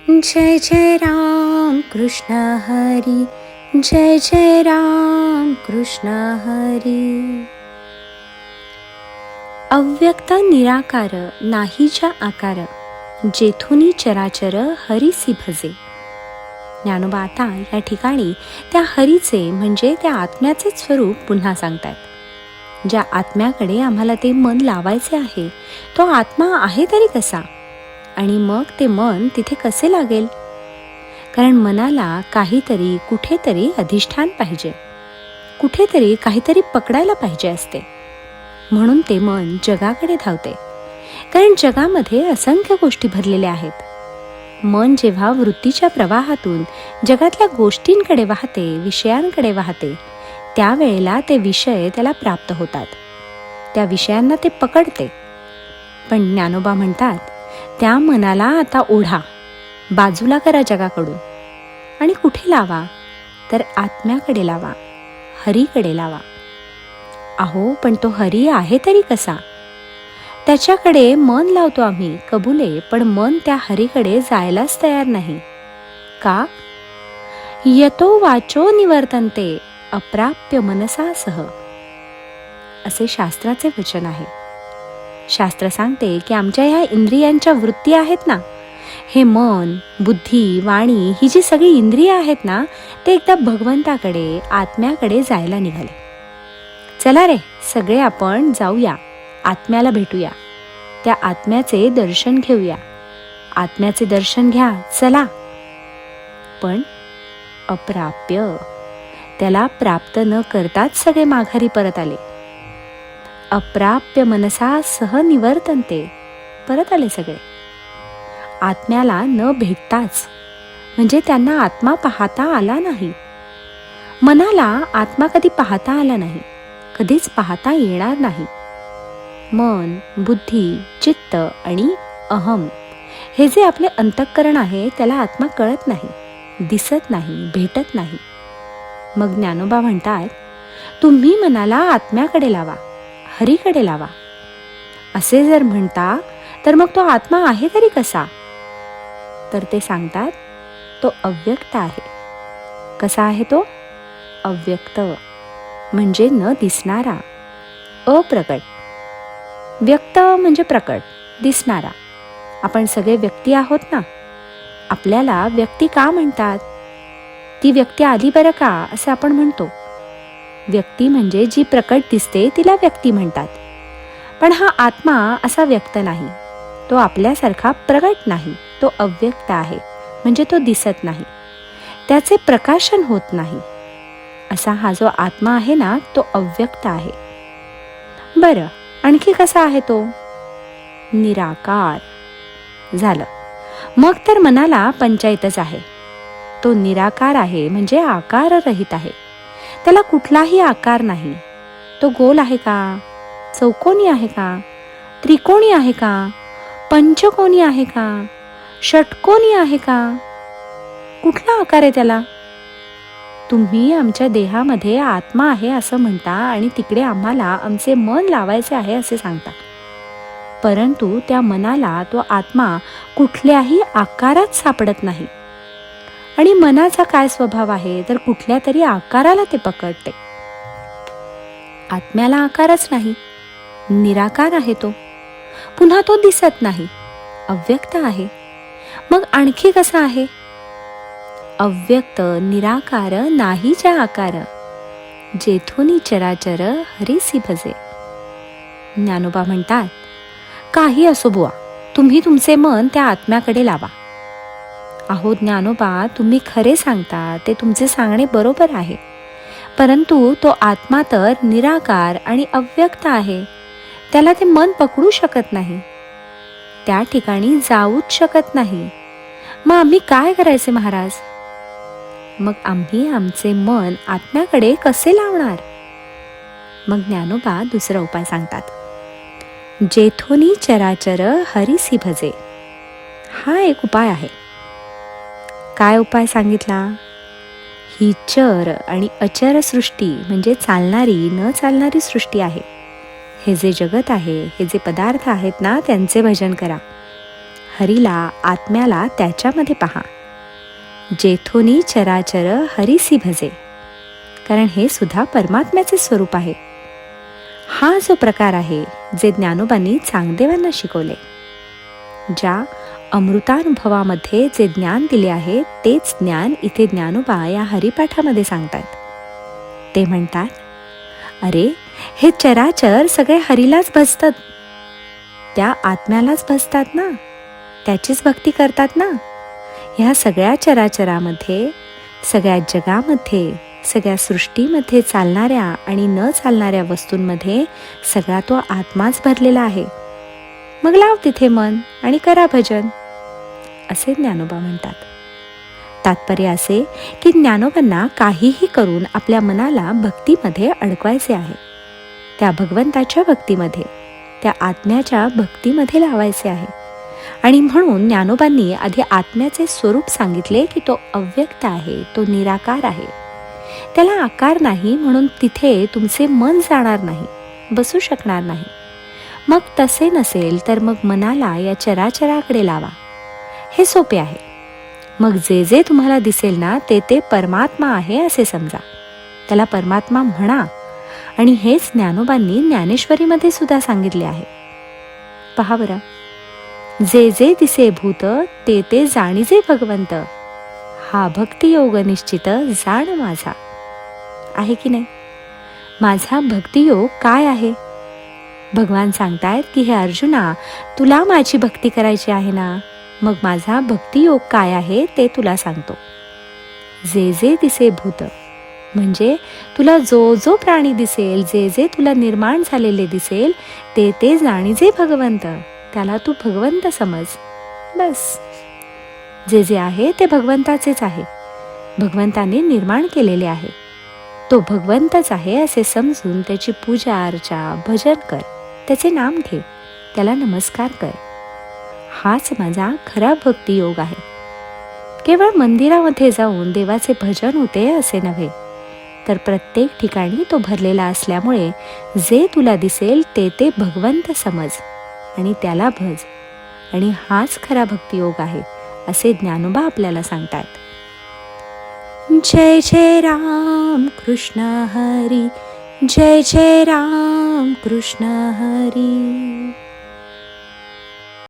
जय जय राम कृष्ण हरी, जय जय राम कृष्ण हरी. अव्यक्त निराकार नाहीच्या आकार, जेथुनी चराचर हरीसी भजे. ज्ञानोबा आता या ठिकाणी त्या हरीचे म्हणजे त्या आत्म्याचे स्वरूप पुन्हा सांगतात. ज्या आत्म्याकडे आम्हाला ते मन लावायचे आहे, तो आत्मा आहे तरी कसा, आणि मग ते मन तिथे कसे लागेल? कारण मनाला काहीतरी कुठेतरी अधिष्ठान पाहिजे, कुठेतरी काहीतरी पकडायला पाहिजे असते. म्हणून ते मन जगाकडे धावते. कारण जगामध्ये असंख्य गोष्टी भरलेल्या आहेत. मन जेव्हा वृत्तीच्या प्रवाहातून जगातल्या गोष्टींकडे वाहते, विषयांकडे वाहते, त्यावेळेला ते विषय त्याला प्राप्त होतात. त्या विषयांना ते पकडते. पण ज्ञानोबा म्हणतात, त्या मनाला आता ओढा, बाजूला करा जगाकडून, आणि कुठे लावा? तर आत्म्याकडे लावा, हरीकडे लावा. अहो, पण तो हरी आहे तरी कसा? त्याच्याकडे मन लावतो आम्ही, कबुले, पण मन त्या हरीकडे जायलाच तयार नाही. का? यतो वाचो निवर्तन्ते अप्राप्य मनसासह, असे शास्त्राचे वचन आहे. शास्त्र सांगते की आमच्या ह्या इंद्रियांच्या वृत्ती आहेत ना, हे मन, बुद्धी, वाणी, ही जी सगळी इंद्रिय आहेत ना, ते एकदा भगवंताकडे, आत्म्याकडे जायला निघाले. चला रे, सगळे आपण जाऊया, आत्म्याला भेटूया, त्या आत्म्याचे दर्शन घेऊया. आत्म्याचे दर्शन घ्या, चला. पण अप्राप्य, त्याला प्राप्त न करताच सगळे माघारी परत आले. अप्राप्य मनसा सह निवर्तन्ते, परत आले सगळे. आत्म्याला न भेटताच, म्हणजे त्यांना आत्मा पाहता आला नाही. मनाला आत्मा कधी पाहता आला नाही, कधीच पाहता येणार नाही. मन, बुद्धी, चित्त आणि अहम, हे जे आपले अंतःकरण आहे, त्याला आत्मा कळत नाही, दिसत नाही, भेटत नाही. मग ज्ञानोबा म्हणतात, तुम्ही मनाला आत्म्याकडे लावा, हरीकडे लावा. असे जर म्हणता तर मग तो आत्मा आहे तरी कसा? तर ते सांगतात, तो अव्यक्त आहे. कसा आहे तो? अव्यक्त म्हणजे न दिसणारा, अप्रकट. व्यक्त म्हणजे प्रकट, दिसणारा. आपण सगळे व्यक्ती आहोत ना. आपल्याला व्यक्ती का म्हणतात? ती व्यक्ती आली बरं का, असं आपण म्हणतो. व्यक्ती म्हणजे जी प्रकट दिसते तिला व्यक्ती म्हणतात. पण हा आत्मा असा व्यक्त नाही, तो आपल्यासारखा प्रकट नाही, तो अव्यक्त आहे. म्हणजे तो दिसत नाही, त्याचे प्रकाशन होत नाही. असा हा जो आत्मा आहे ना, तो अव्यक्त आहे. बरं, आणखी कसा आहे तो? निराकार झालं. मग तर मनाला पंचायतच आहे. तो निराकार आहे म्हणजे आकाररहित आहे. त्याला कुठलाही आकार नाही. तो गोल आहे का? चौकोनी आहे का? त्रिकोणी आहे का? पंचकोनी आहे का? षटकोनी आहे का? कुठला आकार आहे त्याला? तुम्ही आमच्या देहामध्ये आत्मा आहे असं म्हणता, आणि तिकडे आम्हाला आमचे मन लावायचे आहे असे सांगता. परंतु त्या मनाला तो आत्मा कुठल्याही आकारात सापडत नाही. आणि मनाचा काय स्वभाव आहे, तर कुठल्या तरी आकाराला ते पकडते. आत्म्याला आकारच नाही, निराकार आहे तो. पुन्हा तो दिसत नाही, अव्यक्त आहे. मग आणखी कसा आहे? अव्यक्त निराकार नाहीच्या आकार, जेथुनी चराचर हरीसी भजे. ज्ञानोबा म्हणतात, काही असो बुवा, तुम्ही तुमचे मन त्या आत्म्याकडे लावा. अहो ज्ञानोबा, तुम्ही खरे सांगता, ते तुमचे सांगणे बरोबर आहे. परंतु तो आत्मा तर निराकार आणि अव्यक्त आहे. त्याला ते मन पकडू शकत नाही, त्या ठिकाणी जाऊच शकत नाही. मग आम्ही काय करायचे महाराज? मग आम्ही आमचे मन आत्म्याकडे कसे लावणार? मग ज्ञानोबा दुसरा उपाय सांगतात, जेथुनी चराचर हरीसी भजे. हा एक उपाय आहे. काय उपाय सांगितला? ही चर आणि अचर सृष्टी म्हणजे चालणारी न चालणारी सृष्टी आहे. हे जे जगत आहे, हे जे पदार्थ आहेत ना, त्यांचे भजन करा. हरीला, आत्म्याला त्याच्यामध्ये पहा. जेथोनी चराचर हरीसी भजे. कारण हे सुद्धा परमात्म्याचे स्वरूप आहे. हा जो प्रकार आहे जे ज्ञानोबांनी चांगदेवांना शिकवले, ज्या अमृतानुभवामध्ये जे ज्ञान दिले आहे तेच ज्ञान इथे ज्ञानोबा या हरिपाठामध्ये सांगतात. ते म्हणतात, अरे हे चराचर सगळे हरीलाच भजतात, त्या आत्म्यालाच भजतात ना, त्याचीच भक्ती करतात ना. ह्या सगळ्या चराचरामध्ये, सगळ्या जगामध्ये, सगळ्या सृष्टीमध्ये चालणाऱ्या आणि न चालणाऱ्या वस्तूंमध्ये सगळा तो आत्माच भरलेला आहे. मग लाव तिथे मन आणि करा भजन, असे ज्ञानोबा म्हणतात. तात्पर्य असे की ज्ञानोबांना काहीही करून आपल्या मनाला भक्तीमध्ये अडकवायचे आहे. त्या भगवंताच्या भक्तीमध्ये, त्या आत्म्याच्या भक्तीमध्ये लावायचे आहे. आणि म्हणून ज्ञानोबांनी आधी आत्म्याचे स्वरूप सांगितले की तो अव्यक्त आहे, तो निराकार आहे. त्याला आकार नाही, म्हणून तिथे तुमचे मन जाणार नाही, बसू शकणार नाही. मग तसे नसेल तर मग मनाला या चराचराकडे लावा. हे सोपे आहे. मग जे जे तुम्हाला दिसेल ना ते ते परमात्मा आहे असे समजा, त्याला परमात्मा म्हणा. आणि हेच ज्ञानोबांनी ज्ञानेश्वरीमध्ये सुद्धा सांगितले आहे. पहा बरं, जे जे दिसे भूत ते ते जाणीजे भगवंत, हा भक्तियोग निश्चित जाण माझा. आहे की नाही? माझा भक्तियोग काय आहे? भगवान सांगतायत की हे अर्जुना, तुला माझी भक्ती करायची आहे ना, मग माझा भक्तियोग काय आहे ते तुला सांगतो. जे जे दिसे भूत म्हणजे तुला जो जो प्राणी दिसेल, जे जे तुला निर्माण झालेले दिसेल ते ते जाणीजे भगवंत, त्याला तू भगवंत समज. बस, जे जे आहे ते भगवंताचेच आहे, भगवंताने निर्माण केलेले आहे. तो भगवंतच आहे असे समजून त्याची पूजा अर्चा, भजन कर, त्याचे नाम घे, त्याला नमस्कार कर. हाच माझा खरा भक्तियोग आहे. केवळ मंदिरामध्ये जाऊन देवाचे भजन होते असे नव्हे, तर प्रत्येक ठिकाणी तो भरलेला असल्यामुळे जे तुला दिसेल ते ते भगवंत समज आणि त्याला भज. आणि हाच खरा भक्तियोग आहे असे ज्ञानोबा आपल्याला सांगतात. जय जय राम कृष्ण हरी, जय जय राम कृष्ण हरी.